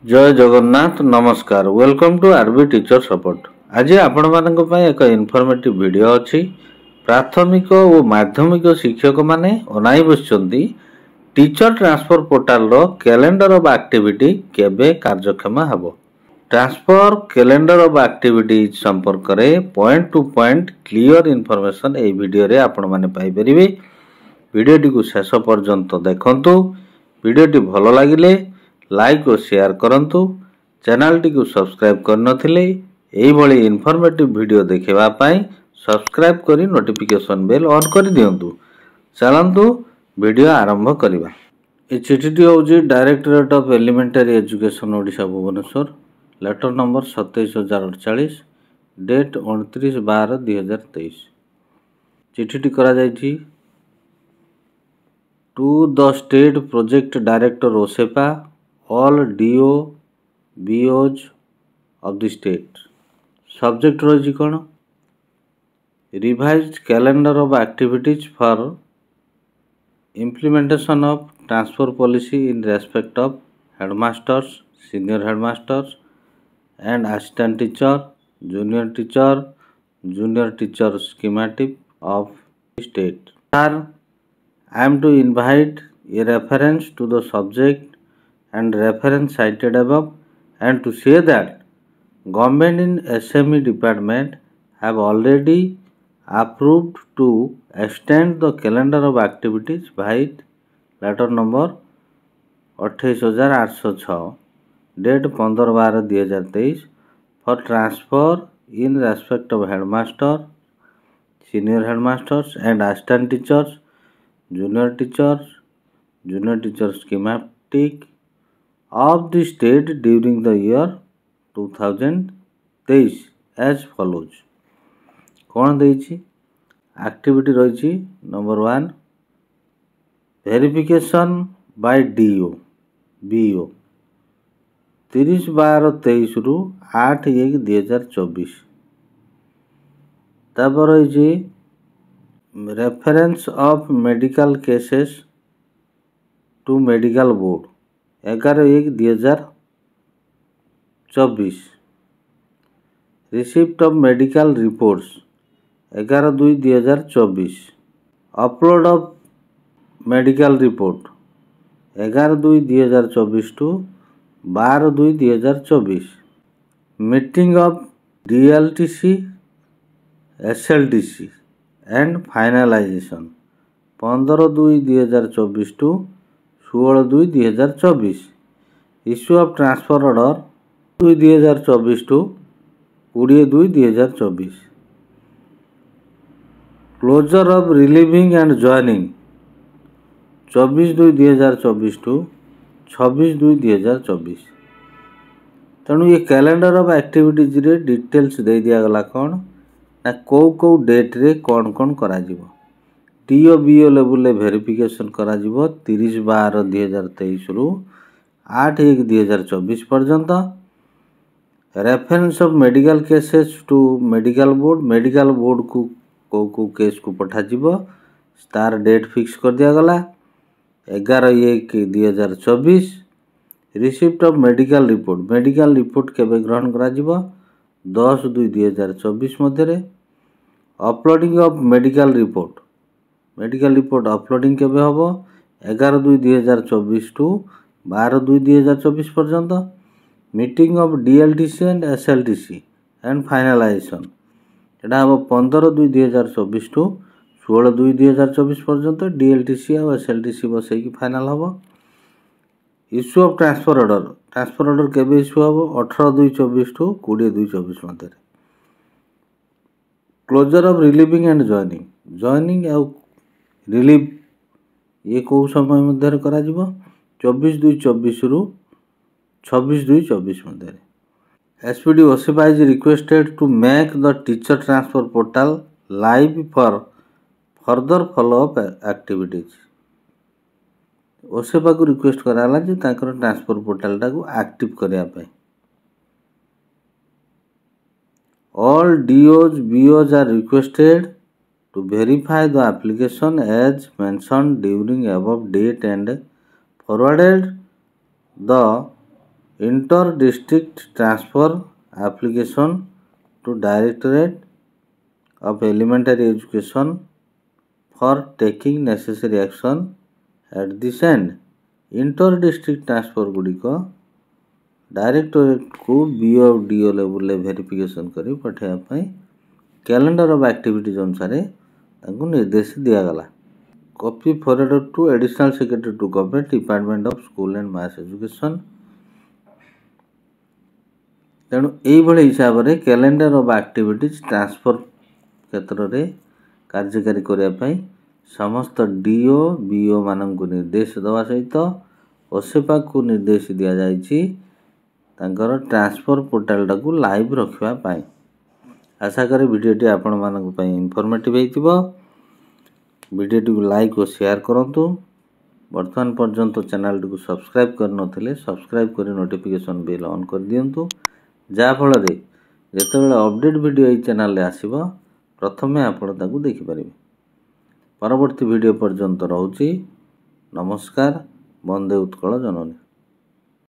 जय जगन्नाथ नमस्कार welcome to RB teacher support. आज आपण मानक पई एक इनफॉर्मेटिव वीडियो अछि। प्राथमिक और माध्यमिक शिक्षक माने अनाई बसचंती टीचर ट्रांसफर पोर्टल रो कैलेंडर ऑफ एक्टिविटी केबे कार्यक्षम हबो। ट्रांसफर कैलेंडर ऑफ एक्टिविटी संपर्क रे point to point clear information ए वीडियो रे आपण माने पाई परिबे। वीडियोटी को शेष पर्यंत देखंतु। वीडियोटी भलो लागिले लाइक और शेयर करंतु। चैनल टी को सब्सक्राइब करनथिले एई भली इनफॉर्मेटिव वीडियो देखिबा पई सब्सक्राइब करी नोटिफिकेशन बेल ऑन कर दियंतु। चलंतु वीडियो आरंभ करिबा। ए चिठीटी होउची directorate of elementary education Odisha Bhubaneswar, letter number 27048, date 29/12/2023। चिठीटी करा जायछि to the state project director OSEPA all DO BOs of the state। Subject रही कौन revised calendar of activities for implementation of transfer policy in respect of headmasters, senior headmasters and assistant teacher, junior teacher schematic of state. I am to invite a reference to the subject and reference cited above, and to say that government in SME department have already approved to extend the calendar of activities by letter number 28806 date 15/12/2023 for transfer in respect of headmaster, senior headmasters and assistant teachers, junior teachers schematic of the state during the year 2023 as follows। कौन देइछि activity रही number 1 verification by DO BO 30/12/23 रु 8/1/2024। तापर रही reference of medical cases to medical board 11/1/2024। Receipt of medical reports 11/2/2024। Upload of medical report 11/2/2024 to 12/2/2024। Meeting of DLTC SLTC and finalisation 15/2/2024 to 16/2/2024। Issue of transfer order 2/2024 to 20/2/2024। Closure of relieving and joining 24/2/2024 to 26/2/2024। तेणु ये calendar of activities रे details दे दिया गला कौन ना को date रे कौन कौन करा जीवो। DO BO लेवल वेरिफिकेशन करा जीवो 30/12/2023 रु 8/1/2024 पर्यंत। Reference of medical cases to medical board को केस को पठा जीवो तार डेट फिक्स कर दिया गला 11/1/2024। रिसिप्ट ऑफ मेडिकल रिपोर्ट केबे ग्रहण करा जीवो 10/2/2024 मध्य। Uploading of medical report uploading केबे हबो 11/2/2024 टू 12/2/2024 पर्यंत। Meeting of DLTC and SLTC and finalization एटा हबो 15/2/2024 टू 16/2/2024 पर्यंत। DLTC और SLTC बसै की फाइनल हबो। इश्यू ऑफ ट्रांसफर ऑर्डर केबे इश्यू हबो 18/2/24 टू 20/2/24 मध्य। Closure of relieving and joining और रिलीव ये को समय मध्य करा जीवो 24/2/24 रु 26/2/24 मध्य। SPD OSEPA is requested to make the teacher transfer portal live for further follow up activities। OSEPA को रिक्वेस्ट कराला जे ताकर ट्रांसफर पोर्टल टा को एक्टिव करिया पे। All DOs BOs are requested to verify the application as mentioned during above date and forwarded the inter district transfer application to directorate of elementary education for taking necessary action at this end inter district transfer गुड़िक directorate को BO DO level verification कर पठाइबा calendar of activities अनुसार निर्देश दिगला copy forward to additional secretary to government department of school and mass education तेणु यही हिसाब से कैलेंडर ऑफ एक्टिविटीज ट्रांसफर क्षेत्र में कार्यकारी करने समस्त डीओ बीओ मानक निर्देश देवा सहित ओसेपा को निर्देश दि जाइए ट्रांसफर पोर्टाल टाक लाइव रखापी। आशा करी वीडियोटी आपण मानक इनफॉर्मेटिव होइतिबो। वीडियोटी को लाइक और शेयर करंतु। वर्तमान पर्यंत चैनल को सब्सक्राइब कर नथिले सब्सक्राइब कर नोटिफिकेशन बेल ऑन कर दियंतु जा फल रे जेतेबेले अपडेट वीडियो ए चैनल रे आसीबो प्रथमे आपण ताकू देखि परिबे। परवर्ती वीडियो पर्यंत रहउची। नमस्कार। वंदे उत्कल जननी।